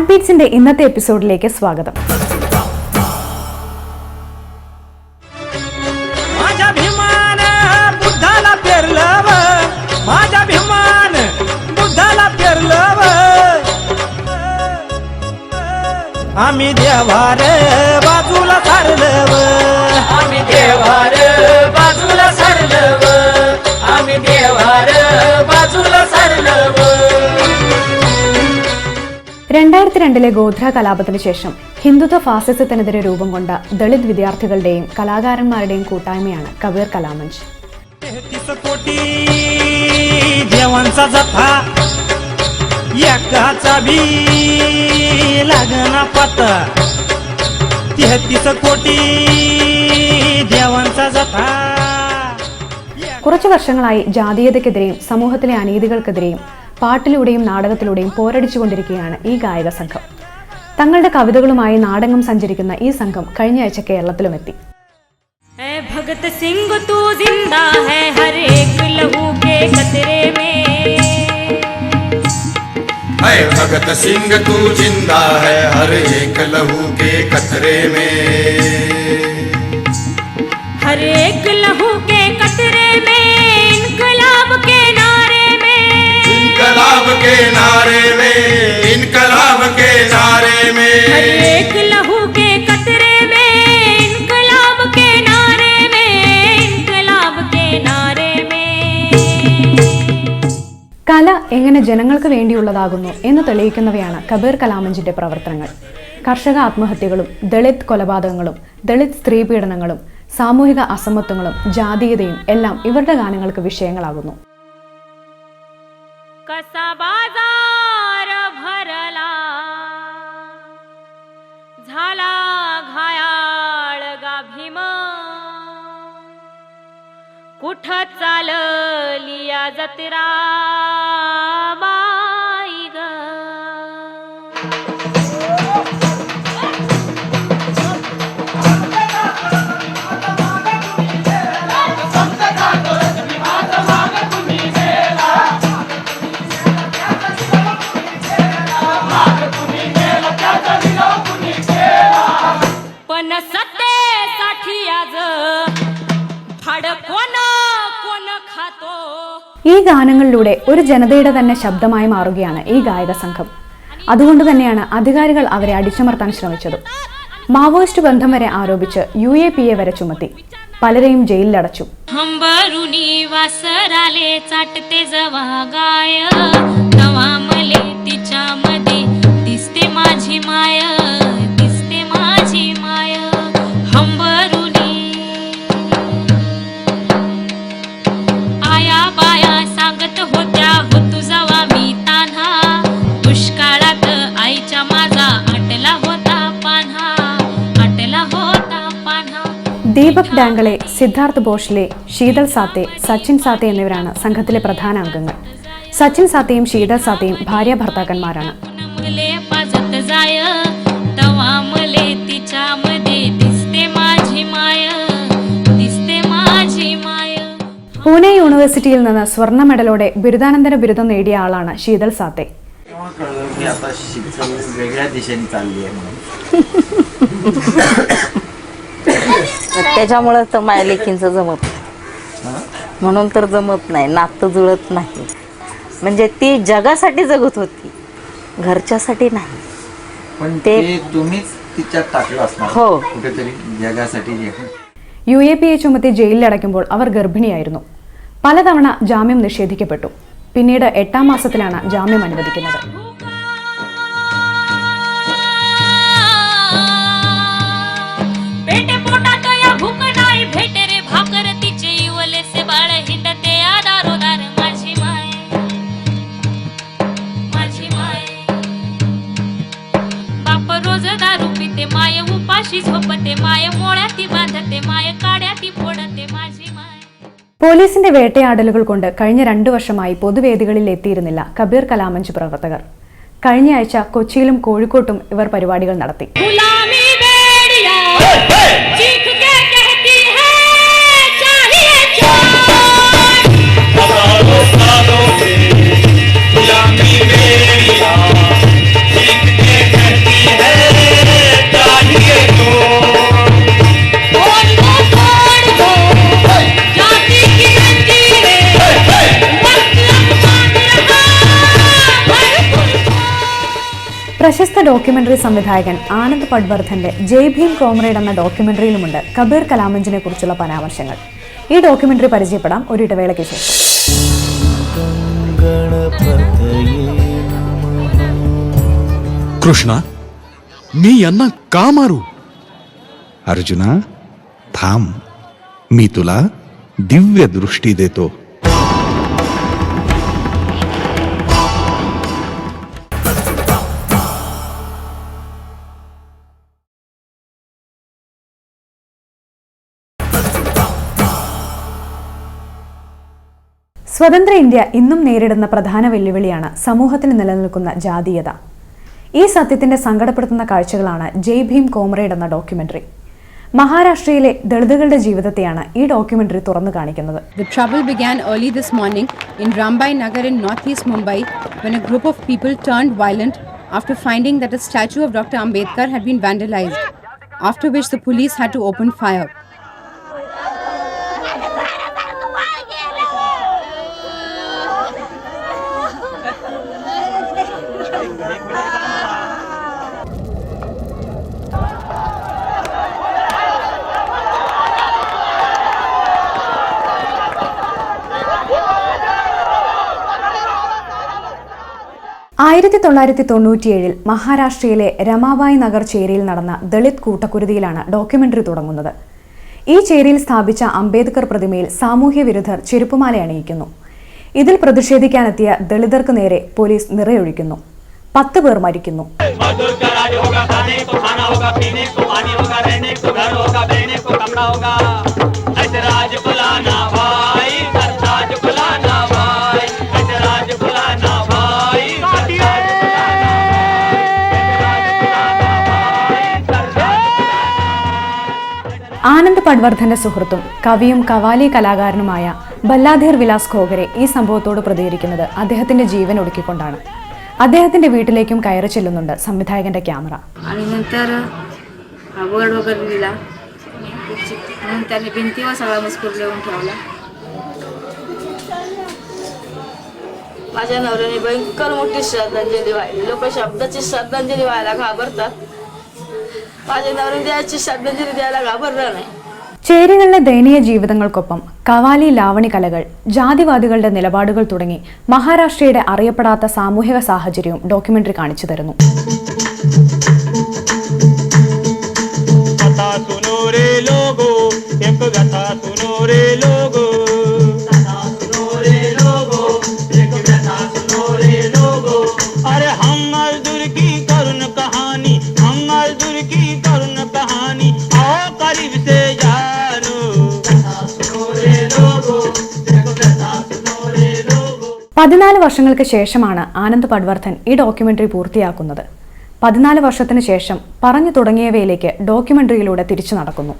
Heart ബീറ്റ്സിന്റെ ഇന്നത്തെ എപ്പിസോഡിലേക്ക് സ്വാഗതം. आम्ही देवार बाजूला सारलव, आम्ही देवार बाजूला सारलव, आम्ही देवार बाजूला सारलव. 2002 ഗോധ്ര കലാപത്തിന് ശേഷം ഹിന്ദുത്വ ഫാസിസത്തിനെതിരെ രൂപം കൊണ്ട ദളിത് വിദ്യാർത്ഥികളുടെയും കലാകാരന്മാരുടെയും കൂട്ടായ്മയാണ് കബീർ കലാമഞ്ച്. 33 कोटी देवांचा जथा एकाचा भी लागना पत्ता. 33 कोटी देवांचा जथा. കുറച്ചു വർഷങ്ങളായി ജാതീയതയ്ക്കെതിരെയും സമൂഹത്തിലെ അനീതികൾക്കെതിരെയും പാട്ടിലൂടെയും നാടകത്തിലൂടെയും പോരടിച്ചുകൊണ്ടിരിക്കുകയാണ് ഈ ഗായക സംഘം. തങ്ങളുടെ കവിതകളുമായി നാടെങ്ങും സഞ്ചരിക്കുന്ന ഈ സംഘം കഴിഞ്ഞ ആഴ്ച കേരളത്തിലുമെത്തി. भगत सिंह तू जिंदा है हर एक लहू के कतरे में, है भगत सिंह तू जिंदा है हर एक लहू के कतरे में, हर एक लहू के कतरे में, इनकलाब के नारे में, इनकलाब के नारे में, इनकलाब के नारे में, हर एक लहू के कतरे में, इनकलाब के नारे में, इनकलाब के नारे में. കല എങ്ങനെ ജനങ്ങൾക്ക് വേണ്ടിയുള്ളതാകുന്നു എന്ന് തെളിയിക്കുന്നവയാണ് കബീർ കലാമഞ്ചിന്റെ പ്രവർത്തനങ്ങൾ. കർഷക ആത്മഹത്യകളും ദളിത് കൊലപാതകങ്ങളും ദളിത് സ്ത്രീപീഡനങ്ങളും സാമൂഹിക അസമത്വങ്ങളും ജാതീയതയും എല്ലാം ഇവരുടെ ഗാനങ്ങൾക്ക് വിഷയങ്ങളാകുന്നു. कसा बाजार भरला झाला घायाळ गा भीम, कुठ चालली या जत्रा बाई ग. पण सत्तेसाठी आज फाड कोण कोण खातो. ഈ ഗാനങ്ങളിലൂടെ ഒരു ജനതയുടെ തന്നെ ശബ്ദമായി മാറുകയാണ് ഈ ഗായക സംഘം. അതുകൊണ്ട് തന്നെയാണ് അധികാരികൾ അവരെ അടിച്ചമർത്താൻ ശ്രമിച്ചത്. മാവോയിസ്റ്റ് ബന്ധം വരെ ആരോപിച്ച് UAPA വരെ ചുമത്തി. പലരെയും ജയിലിലടച്ചു. हंबरुनी वासराले चाटते जवा गाय, तवा मले तिच्यामध्ये दिसते माझी माय, दिसते माझी माय. हंबरुनी आया बाया सांगत होत्या हो तुझवा मी तान्हा, दुष्काळात आईच्या माझा आटला होता पान्हा, आटला होता पान्हा. ദീപക് ഡാംഗലെ, സിദ്ധാർത്ഥ് ഭോഷ്ലെ, ശീതൾ സാത്തെ, സച്ചിൻ സാത്തെ എന്നിവരാണ് സംഘത്തിലെ പ്രധാന അംഗങ്ങൾ. സച്ചിൻ സാത്തയും ശീതൾ സാത്തയും ഭാര്യ ഭർത്താക്കന്മാരാണ്. मले पाजत जाय तवा मले तिच्यामध्ये दिसते माझी माय, दिसते माझी माय. പൂനെ യൂണിവേഴ്സിറ്റിയിൽ നിന്ന് സ്വർണ്ണ മെഡലോടെ ബിരുദാനന്തര ബിരുദം നേടിയ ആളാണ് ശീതൾ സാത്തെ. आता शिक्षण वेगळ्या दिशेने चालली आहे म्हणून त्याच्यामुळे तर माझ्या लेकींचं जमत नाही, म्हणून तर जमत नाही, नातं जुळत नाही. म्हणजे ती जगासाठी जगत होती, घरच्यासाठी नाही. पण ते तुम्हीच तिच्यात टाकलं असणार हो. कुठेतरी जगासाठी. UAPA ചുമത്തി ജയിലിലടയ്ക്കുമ്പോൾ അവർ ഗർഭിണിയായിരുന്നു. പലതവണ ജാമ്യം നിഷേധിക്കപ്പെട്ടു. പിന്നീട് 8ാം മാസത്തിലാണ് ജാമ്യം അനുവദിക്കുന്നത്. पेटे पोटात या भूक नाही भेट रे भाकर, तिचे इवले से बाळ हिंडते दारोदार. माझी माय, माझी माय. बाप रोज दारू पिते, माय उपाशी झोपते, माय मोळ्याती बांधते, माय काड्याती फोडते. माझी माय. പോലീസിന്റെ വേട്ടയാടലുകൾ കൊണ്ട് കഴിഞ്ഞ 2 വർഷമായി പൊതുവേദികളിൽ എത്തിയിരുന്നില്ല കബീർ കലാമഞ്ച് പ്രവർത്തകർ. കഴിഞ്ഞ ആഴ്ച കൊച്ചിയിലും കോഴിക്കോട്ടും ഇവർ പരിപാടികൾ നടത്തി. गुलामी बेड़िया चीख के कहती है चाहिए चोर. गुलामी बेड़िया, चीख के ഡോക്യുമെന്ററി സംവിധായകൻ ആനന്ദ് പട്വർദ്ധന്റെ ജയ് ഭീം കോമ്രേഡ് എന്ന ഡോക്യുമെന്ററിയിലുമുണ്ട് കബീർ കലാമഞ്ചിനെ കുറിച്ചുള്ള പരാമർശങ്ങൾ. ഈ ഡോക്യുമെന്ററി പരിചയപ്പെടാം ഒരു ഇടവേളയ്ക്ക് ശേഷം. कृष्णा मी यांना का मारू? अर्जुना थांब, मी तुला दिव्य दृष्टी देतो. സ്വതന്ത്ര ഇന്ത്യ ഇന്നും നേരിടുന്ന പ്രധാന വെല്ലുവിളിയാണ് സമൂഹത്തിൽ നിലനിൽക്കുന്ന ജാതീയത. ഈ സത്യത്തിന്റെ സങ്കടപ്പെടുത്തുന്ന കാഴ്ചകളാണ് ജയ് ഭീം കോമ്രേഡ് എന്ന ഡോക്യുമെന്ററി. മഹാരാഷ്ട്രയിലെ ദളിതുകളുടെ ജീവിതത്തെയാണ് ഈ ഡോക്യുമെന്ററി തുറന്നു കാണിക്കുന്നത്. The trouble began early this morning in Rambai Nagar in northeast Mumbai when a group of people turned violent after finding that a statue of Dr. Ambedkar had been vandalized, after which the police had to open fire. ആയിരത്തി 1997 മഹാരാഷ്ട്രയിലെ രമാബായ് നഗർ ചേരിയിൽ നടന്ന Dalit കൂട്ടക്കുരുതിയിലാണ് documentary തുടങ്ങുന്നത്. ഈ ചേരിയിൽ സ്ഥാപിച്ച അംബേദ്കർ പ്രതിമയിൽ സാമൂഹ്യ വിരുദ്ധർ ചെരുപ്പുമാല അണിയിക്കുന്നു. ഇതിൽ പ്രതിഷേധിക്കാനെത്തിയ ദളിതർക്ക് നേരെ പോലീസ് നിറയൊഴിക്കുന്നു. 10 പേർ മരിക്കുന്നു. ആനന്ദ് പട്വർദ്ധന്റെ സുഹൃത്തും കവിയും കവാലി കലാകാരനുമായ ബല്ലാധീർ വിലാസ് ഖോഗരെ ഈ സംഭവത്തോട് പ്രതികരിക്കുന്നത് അദ്ദേഹത്തിന്റെ ജീവൻ ഒടുക്കിക്കൊണ്ടാണ്. അദ്ദേഹത്തിന്റെ വീട്ടിലേക്കും കയറി ചെല്ലുന്നുണ്ട് സംവിധായകന്റെ ക്യാമറ. माझ्या नवऱ्याने भयंकर मोठी श्रद्धांजली वाहिली. लोक शब्दाची श्रद्धांजली व्हायला घाबरतात. माझ्या नवऱ्याने द्यायची श्रद्धांजली द्यायला घाबरला नाही. ചേരികളിലെ ദയനീയ ജീവിതങ്ങൾക്കൊപ്പം കവാലി ലാവണി കലകൾ, ജാതിവാദികളുടെ നിലപാടുകൾ തുടങ്ങി മഹാരാഷ്ട്രയുടെ അറിയപ്പെടാത്ത സാമൂഹിക സാഹചര്യവും ഡോക്യുമെന്ററി കാണിച്ചു തരുന്നു. പതിനാല് വർഷങ്ങൾക്ക് ശേഷമാണ് ആനന്ദ് പട്വർദ്ധൻ ഈ ഡോക്യുമെന്ററി പൂർത്തിയാക്കുന്നത്. 14 വർഷത്തിന് ശേഷം പറഞ്ഞു തുടങ്ങിയവയിലേക്ക് ഡോക്യുമെന്ററിയിലൂടെ തിരിച്ചു നടക്കുന്നു.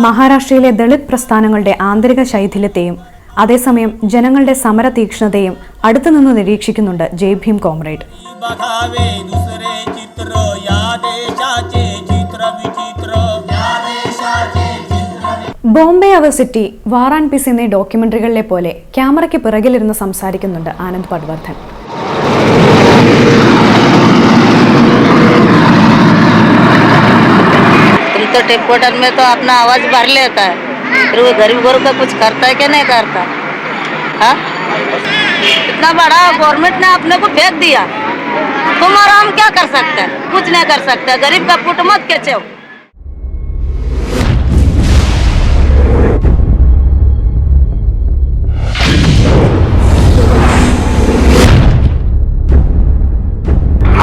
മഹാരാഷ്ട്രയിലെ ദളിത് പ്രസ്ഥാനങ്ങളുടെ ആന്തരിക ശൈഥില്യത്തെയും അതേസമയം ജനങ്ങളുടെ സമര തീക്ഷ്ണതയും അടുത്തുനിന്ന് നിരീക്ഷിക്കുന്നുണ്ട് Jai Bhim comrade. Bombay our city, war and peace എന്നീ ഡോക്യുമെന്ററികളിലെ പോലെ ക്യാമറയ്ക്ക് പിറകിലിരുന്ന് സംസാരിക്കുന്നുണ്ട് ആനന്ദ് പട്വർദ്ധൻ. तो टेपोटर में तो अपना आवाज भर लेता है, फिर वो गरीब गुरु का कुछ करता है कि नहीं करता? हाँ, इतना बड़ा गवर्नमेंट ने अपने को फेंक दिया, तुम और हम क्या कर सकते हैं? कुछ नहीं कर सकते. गरीब का पुट मत खींचो.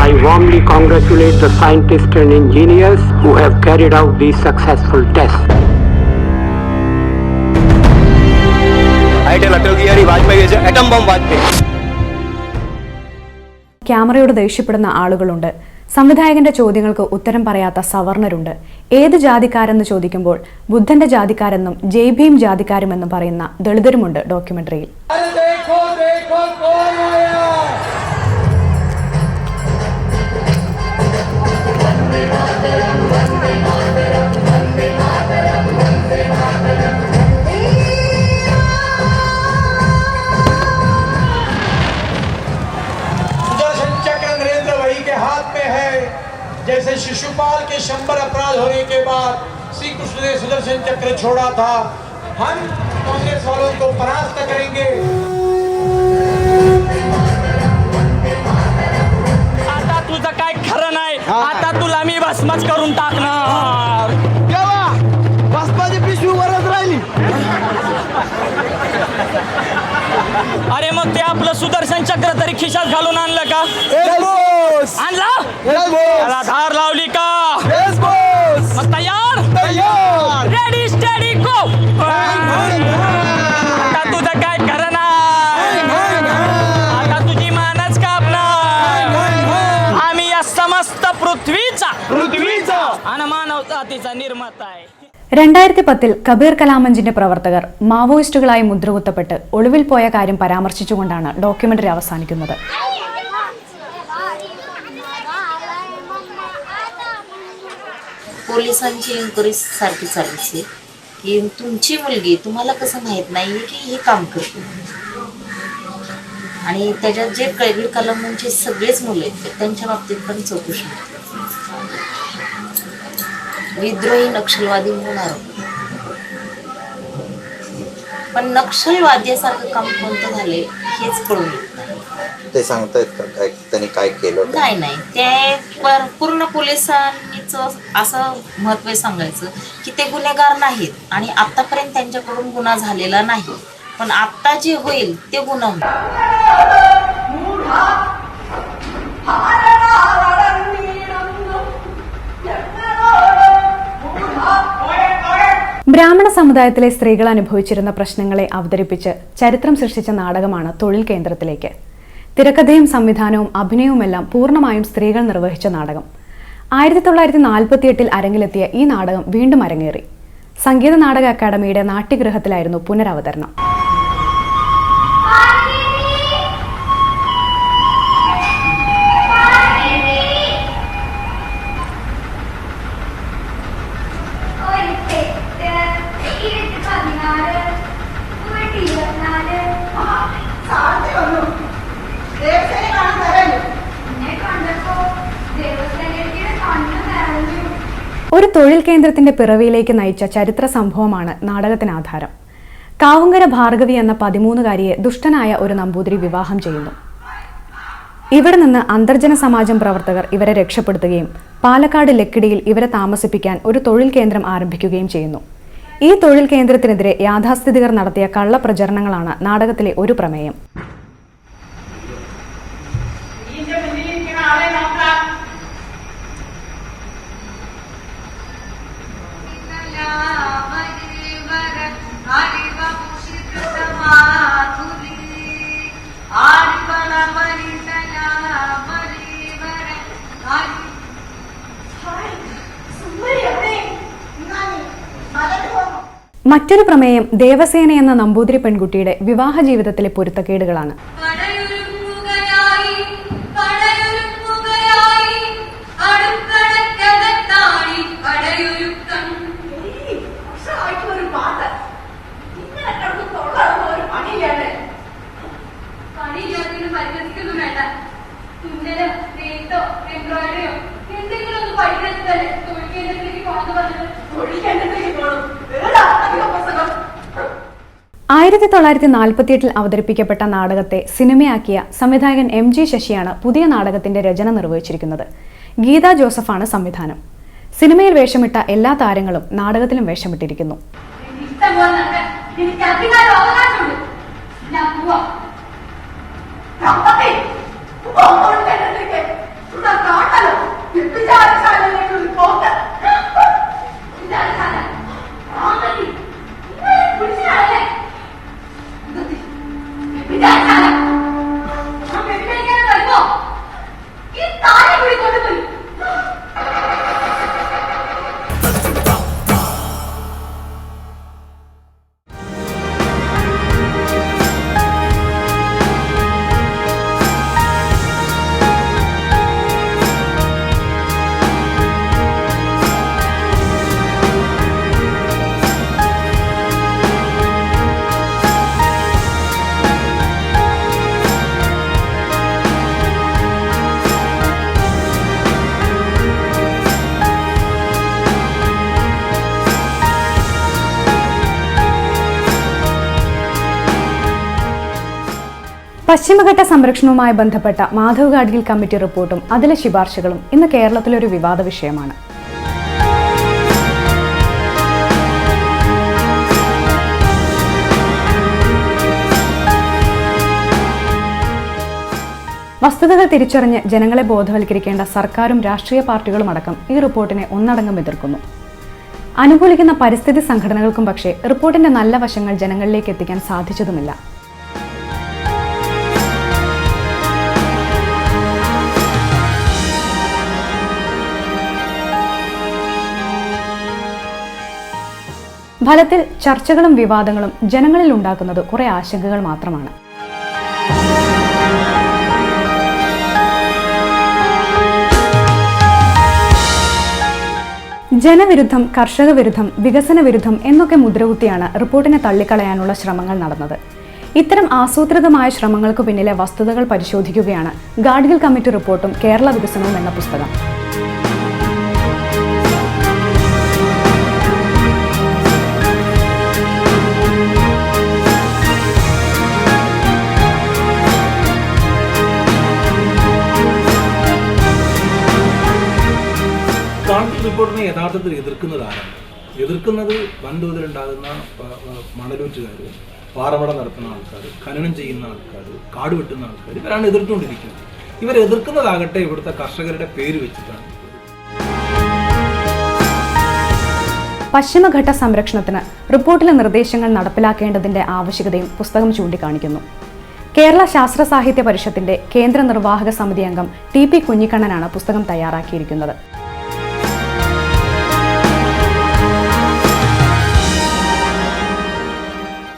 I warmly congratulate the scientists and engineers who have carried out these successful tests. ക്യാമറയോട് ദേഷ്യപ്പെടുന്ന ആളുകളുണ്ട്. സംവിധായകന്റെ ചോദ്യങ്ങൾക്ക് ഉത്തരം പറയാത്ത സവർണരുണ്ട്. ഏത് ജാതിക്കാരെന്ന് ചോദിക്കുമ്പോൾ ബുദ്ധന്റെ ജാതിക്കാരെന്നും ജയ് ഭീം ജാതിക്കാരുമെന്നും പറയുന്ന ദളിതരുമുണ്ട് ഡോക്യുമെന്ററിയിൽ. के 100 अपराध होने के बाद श्री कृष्ण ने सुदर्शन चक्र छोड़ा था। हम कांग्रेस वालों को परास्त करेंगे। आता तुझं काय खरं नाही, आता तुला मी भस्मच करून टाकणार। भस्माची पिशवी वरच राहिली। अरे मग ते आपलं सुदर्शन चक्र तरी खिशात घालून आणलं का? आणला? त्याला धार लावली का? मग तयार? रेडी स्टेडी गो। आता तुझं काय खरं नाही, आता तुझी मानच कापणार। आम्ही या समस्त पृथ्वीचा आणि मानव जातीचा निर्माता आहे। 2010 കബീർ കലാമഞ്ചിന്റെ പ്രവർത്തകർ മാവോയിസ്റ്റുകളായി മുദ്രകുത്തപ്പെട്ട് ഒളിവിൽ പോയ കാര്യം പരാമർശിച്ചുകൊണ്ടാണ് ഡോക്യുമെന്ററി അവസാനിക്കുന്നത്. पोलिसांची इन्क्वायरी सारखी चालूच आहे की तुमची मुलगी तुम्हाला कसं माहित नाही की हे काम करते, आणि त्याच्यात जे कबीर कलामंचे सगळेच मुलं आहेत त्यांच्या बाबतीत पण चौकशी होते. विद्रोही नक्षलवादी म्हणून आरोप, पण नक्षलवाद्यासारखं काम कोणतं झाले हेच कळून येत नाही. ते सांगतायत का काय त्यांनी काय केलं? नाही ते पूर्ण पोलिसांनीच असं महत्त्व सांगायचं की ते गुन्हेगार नाहीत आणि आतापर्यंत त्यांच्याकडून गुन्हा झालेला नाही, पण आता जे होईल ते गुन्हा होईल. ബ്രാഹ്മണ സമുദായത്തിലെ സ്ത്രീകൾ അനുഭവിച്ചിരുന്ന പ്രശ്നങ്ങളെ അവതരിപ്പിച്ച് ചരിത്രം സൃഷ്ടിച്ച നാടകമാണ് തൊഴിൽ കേന്ദ്രത്തിലേക്ക്. തിരക്കഥയും സംവിധാനവും അഭിനയവുമെല്ലാം പൂർണ്ണമായും സ്ത്രീകൾ നിർവഹിച്ച നാടകം. 1948 അരങ്ങിലെത്തിയ ഈ നാടകം വീണ്ടും അരങ്ങേറി. സംഗീത നാടക അക്കാദമിയുടെ നാട്യഗൃഹത്തിലായിരുന്നു പുനരവതരണം. ഒരു തൊഴിൽ കേന്ദ്രത്തിന്റെ പിറവിയിലേക്ക് നയിച്ച ചരിത്ര സംഭവമാണ് നാടകത്തിന് ആധാരം. കാവുങ്കര ഭാർഗവി എന്ന 13കാരിയെ ദുഷ്ടനായ ഒരു നമ്പൂതിരി വിവാഹം ചെയ്യുന്നു. ഇവിടെ നിന്ന് അന്തർജന സമാജം പ്രവർത്തകർ ഇവരെ രക്ഷപ്പെടുത്തുകയും പാലക്കാട് ലക്കിടിയിൽ ഇവരെ താമസിപ്പിക്കാൻ ഒരു തൊഴിൽ കേന്ദ്രം ആരംഭിക്കുകയും ചെയ്യുന്നു. ഈ തൊഴിൽ കേന്ദ്രത്തിനെതിരെ യാഥാസ്ഥിതികർ നടത്തിയ കള്ളപ്രചരണങ്ങളാണ് നാടകത്തിലെ ഒരു പ്രമേയം. മറ്റൊരു പ്രമേയം ദേവസേന എന്ന നമ്പൂതിരി പെൺകുട്ടിയുടെ വിവാഹ ജീവിതത്തിലെ പൊരുത്തക്കേടുകളാണ്. ആയിരത്തി 1948 അവതരിപ്പിക്കപ്പെട്ട നാടകത്തെ സിനിമയാക്കിയ സംവിധായകൻ MG ശശിയാണ് പുതിയ നാടകത്തിന്റെ രചന നിർവഹിച്ചിരിക്കുന്നത്. ഗീത ജോസഫാണ് സംവിധാനം. സിനിമയിൽ വേഷമിട്ട എല്ലാ താരങ്ങളും നാടകത്തിലും വേഷമിട്ടിരിക്കുന്നു. പശ്ചിമഘട്ട സംരക്ഷണവുമായി ബന്ധപ്പെട്ട മാധവ് ഗാഡ്ഗിൽ കമ്മിറ്റി റിപ്പോർട്ടും അതിലെ ശുപാർശകളും ഇന്ന് കേരളത്തിലൊരു വിവാദ വിഷയമാണ്. വസ്തുതകൾ തിരിച്ചറിഞ്ഞ് ജനങ്ങളെ ബോധവൽക്കരിക്കേണ്ട സർക്കാരും രാഷ്ട്രീയ പാർട്ടികളും അടക്കം ഈ റിപ്പോർട്ടിനെ ഒന്നടങ്കം എതിർക്കുന്നു. അനുകൂലിക്കുന്ന പരിസ്ഥിതി സംഘടനകൾക്കും പക്ഷേ റിപ്പോർട്ടിന്റെ നല്ല വശങ്ങൾ ജനങ്ങളിലേക്ക് എത്തിക്കാൻ സാധിച്ചതുമില്ല. ഫലത്തിൽ ചർച്ചകളും വിവാദങ്ങളും ജനങ്ങളിൽ ഉണ്ടാക്കുന്നത് കുറെ ആശങ്കകൾ മാത്രമാണ്. ജനവിരുദ്ധം, കർഷക വിരുദ്ധം, വികസന വിരുദ്ധം എന്നൊക്കെ മുദ്രകുത്തിയാണ് റിപ്പോർട്ടിനെ തള്ളിക്കളയാനുള്ള ശ്രമങ്ങൾ നടന്നത്. ഇത്തരം ആസൂത്രിതമായ ശ്രമങ്ങൾക്ക് പിന്നിലെ വസ്തുതകൾ പരിശോധിക്കുകയാണ് ഗാഡ്ഗിൽ കമ്മിറ്റി റിപ്പോർട്ടും കേരള വികസനവും എന്ന പുസ്തകം. ഗാഡ്ഗിൽ റിപ്പോർട്ടിനെ യഥാർത്ഥത്തിൽ എതിർക്കുന്നതാണ്. എതിർക്കുന്നത് വൻതോതിലുണ്ടാകുന്ന മണലൂറ്റുകാർ, പാറമട നടത്തുന്ന ആൾക്കാർ, ഖനനം ചെയ്യുന്ന ആൾക്കാർ, കാട് വെട്ടുന്ന ആൾക്കാർ, ഇവരാണ് എതിർത്തുകൊണ്ടിരിക്കുന്നത്. ഇവർ എതിർക്കുന്നതാകട്ടെ ഇവിടുത്തെ കർഷകരുടെ പേര് വെച്ചിട്ടാണ്. പശ്ചിമഘട്ട സംരക്ഷണത്തിന് റിപ്പോർട്ടിലെ നിർദ്ദേശങ്ങൾ നടപ്പിലാക്കേണ്ടതിന്റെ ആവശ്യകതയും പുസ്തകം ചൂണ്ടിക്കാണിക്കുന്നു. കേരള ശാസ്ത്ര സാഹിത്യ പരിഷത്തിന്റെ കേന്ദ്ര നിർവാഹക സമിതി അംഗം TP കുഞ്ഞിക്കണ്ണനാണ് പുസ്തകം തയ്യാറാക്കിയിരിക്കുന്നത്.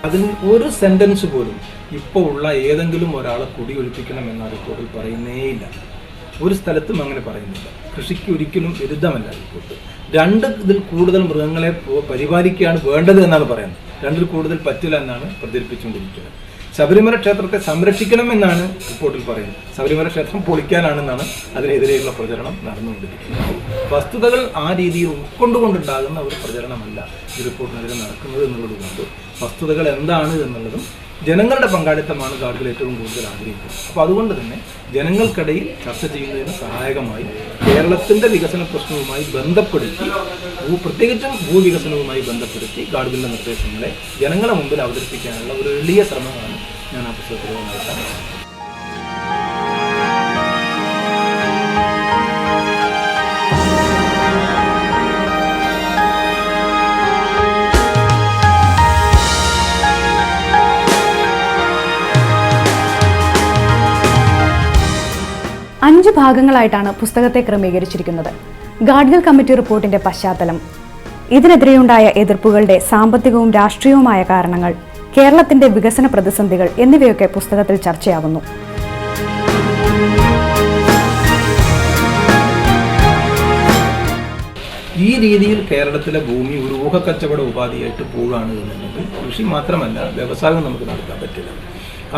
അതിൽ ഒരു സെന്റൻസ് പോലും ഇപ്പോൾ ഉള്ള ഏതെങ്കിലും ഒരാളെ കുടിയൊഴിപ്പിക്കണമെന്ന റിപ്പോർട്ടിൽ പറയുന്നേയില്ല. ഒരു സ്ഥലത്തും അങ്ങനെ പറയുന്നില്ല. കൃഷിക്ക് ഒരിക്കലും വിരുദ്ധമല്ല റിപ്പോർട്ട്. 2 ഇതിൽ കൂടുതൽ മൃഗങ്ങളെ പരിപാലിക്കുകയാണ് വേണ്ടത് എന്നാണ് പറയുന്നത്. 2-ൽ കൂടുതൽ പറ്റില്ല എന്നാണ് പ്രചരിപ്പിച്ചുകൊണ്ടിരിക്കുന്നത്. ശബരിമല ക്ഷേത്രത്തെ സംരക്ഷിക്കണമെന്നാണ് റിപ്പോർട്ടിൽ പറയുന്നത്. ശബരിമല ക്ഷേത്രം പൊളിക്കാനാണെന്നാണ് അതിനെതിരെയുള്ള പ്രചരണം നടന്നുകൊണ്ടിരിക്കുന്നത്. വസ്തുതകൾ ആ രീതിയിൽ ഉൾക്കൊണ്ടുകൊണ്ടുണ്ടാകുന്ന ഒരു പ്രചരണമല്ല ഈ റിപ്പോർട്ടിനെതിരെ നടക്കുന്നത് എന്നുള്ളതുകൊണ്ട് വസ്തുതകൾ എന്താണ് എന്നുള്ളതും ജനങ്ങളുടെ പങ്കാളിത്തമാണ് ഗാഡ്ഗിൽ ഏറ്റവും കൂടുതൽ ആഗ്രഹിക്കുന്നത്. അപ്പോൾ അതുകൊണ്ട് തന്നെ ജനങ്ങൾക്കിടയിൽ ചർച്ച ചെയ്യുന്നതിന് സഹായകമായി കേരളത്തിൻ്റെ വികസന പ്രശ്നവുമായി ബന്ധപ്പെടുത്തി, പ്രത്യേകിച്ചും ഭൂവികസനവുമായി ബന്ധപ്പെടുത്തി ഗാഡ്ഗിലിൻ്റെ നിർദ്ദേശങ്ങളെ ജനങ്ങളുടെ മുമ്പിൽ അവതരിപ്പിക്കാനുള്ള ഒരു എളിയ ശ്രമമാണ് ഞാൻ ആ പുസ്തകത്തിൽ നടത്താൻ. അഞ്ച് ഭാഗങ്ങളായിട്ടാണ് പുസ്തകത്തെ ക്രമീകരിച്ചിരിക്കുന്നത്. ഗാഡ്ഗിൽ കമ്മിറ്റി റിപ്പോർട്ടിന്റെ പശ്ചാത്തലം, ഇതിനെതിരെയുണ്ടായ എതിർപ്പുകളുടെ സാമ്പത്തികവും രാഷ്ട്രീയവുമായ കാരണങ്ങൾ, കേരളത്തിന്റെ വികസന പ്രതിസന്ധികൾ എന്നിവയൊക്കെ പുസ്തകത്തിൽ ചർച്ചയാകുന്നു. ഈ രീതിയിൽ കേരളത്തിലെ ഭൂമി ഒരു ഊഹക്കച്ചവട ഉപാധിയായിട്ട് പോവുകയാണ് എന്നുണ്ടെങ്കിൽ കൃഷി മാത്രമല്ല വ്യവസായവും നമുക്ക് നടത്താൻ പറ്റില്ല.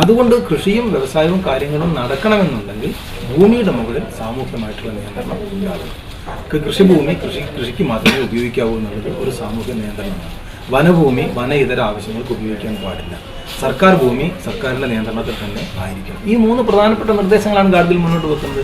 അതുകൊണ്ട് കൃഷിയും വ്യവസായവും കാര്യങ്ങളും നടക്കണമെന്നുണ്ടെങ്കിൽ ഭൂമിയുടെ മുകളിൽ സാമൂഹികമായിട്ടുള്ള നിയന്ത്രണം ഉണ്ടാകണം. കൃഷിഭൂമി കൃഷിക്ക് മാത്രമേ ഉപയോഗിക്കാവൂ എന്നുള്ളത് ഒരു സാമൂഹിക നിയന്ത്രണമാണ്. വനഭൂമി വന ഇതര ആവശ്യങ്ങൾക്ക് ഉപയോഗിക്കാൻ പാടില്ല. സർക്കാർ ഭൂമി സർക്കാരിൻ്റെ നിയന്ത്രണത്തിൽ തന്നെ ആയിരിക്കണം. ഈ 3 പ്രധാനപ്പെട്ട നിർദ്ദേശങ്ങളാണ് ഗാഡ്ഗിൽ മുന്നോട്ട് വെക്കുന്നത്.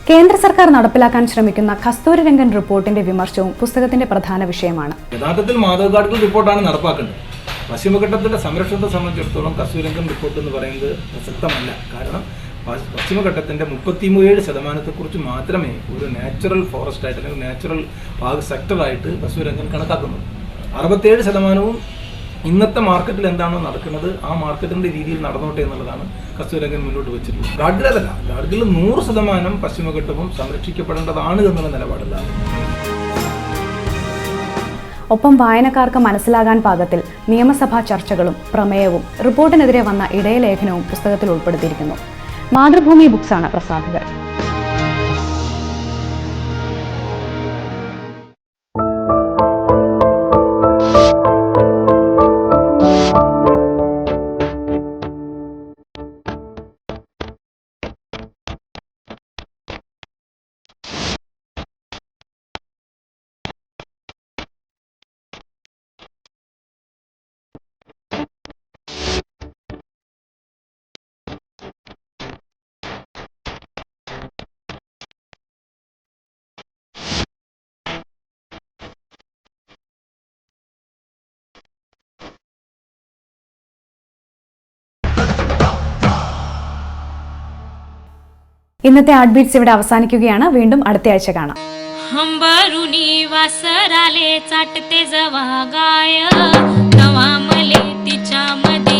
കേന്ദ്ര സർക്കാർ നടപ്പിലാക്കാൻ ശ്രമിക്കുന്ന കസ്തൂരിരംഗൻ റിപ്പോർട്ടിന്റെ വിമർശനവും പുസ്തകത്തിന്റെ പ്രധാന വിഷയമാണ്. യഥാർത്ഥത്തിൽ മാധവ് ഗാഡ്ഗിൽ റിപ്പോർട്ടാണ് നടപ്പാക്കേണ്ടത്. പശ്ചിമഘട്ടത്തിന്റെ സംരക്ഷണത്തെ സംബന്ധിച്ചിടത്തോളം കസ്തൂരിരംഗൻ റിപ്പോർട്ട് എന്ന് പറയുന്നത് പ്രസക്തമല്ല. കാരണം പശ്ചിമഘട്ടത്തിന്റെ 37% മാത്രമേ ഒരു നാച്ചുറൽ ഫോറസ്റ്റ് ആയിട്ട് അല്ലെങ്കിൽ നാച്ചുറൽ സെക്ടറായിട്ട് കസ്തൂരിരംഗൻ കണക്കാക്കുന്നു. 67% ഇന്നത്തെ മാർക്കറ്റിൽ എന്താണോ നടക്കുന്നത് ആ മാർക്കറ്റിന്റെ രീതിയിൽ നടന്നോട്ടെ എന്നുള്ളതാണ് കസ്തൂരിരംഗൻ മുന്നോട്ട് വെച്ചിട്ടുള്ളത്. ഗാഡ്ഗിൽ അതല്ല. ഗാഡ്ഗിൽ 100% പശ്ചിമഘട്ടവും സംരക്ഷിക്കപ്പെടേണ്ടതാണ് എന്നുള്ള നിലപാടിലാണ്. ഒപ്പം വായനക്കാർക്ക് മനസ്സിലാകാൻ പാകത്തിൽ നിയമസഭാ ചർച്ചകളും പ്രമേയവും റിപ്പോർട്ടിനെതിരെ വന്ന ഇടയലേഖനവും പുസ്തകത്തിൽ ഉൾപ്പെടുത്തിയിരിക്കുന്നു. മാതൃഭൂമി ബുക്സാണ് പ്രസാധകർ. ഇന്നത്തെ ആർട്ട് ബീറ്റ്സ് ഇവിടെ അവസാനിക്കുകയാണ്. വീണ്ടും അടുത്ത ആഴ്ച കാണാം. हंबरुनी वासराले चाटते जवा गाय तवा मले तिच्या मध्ये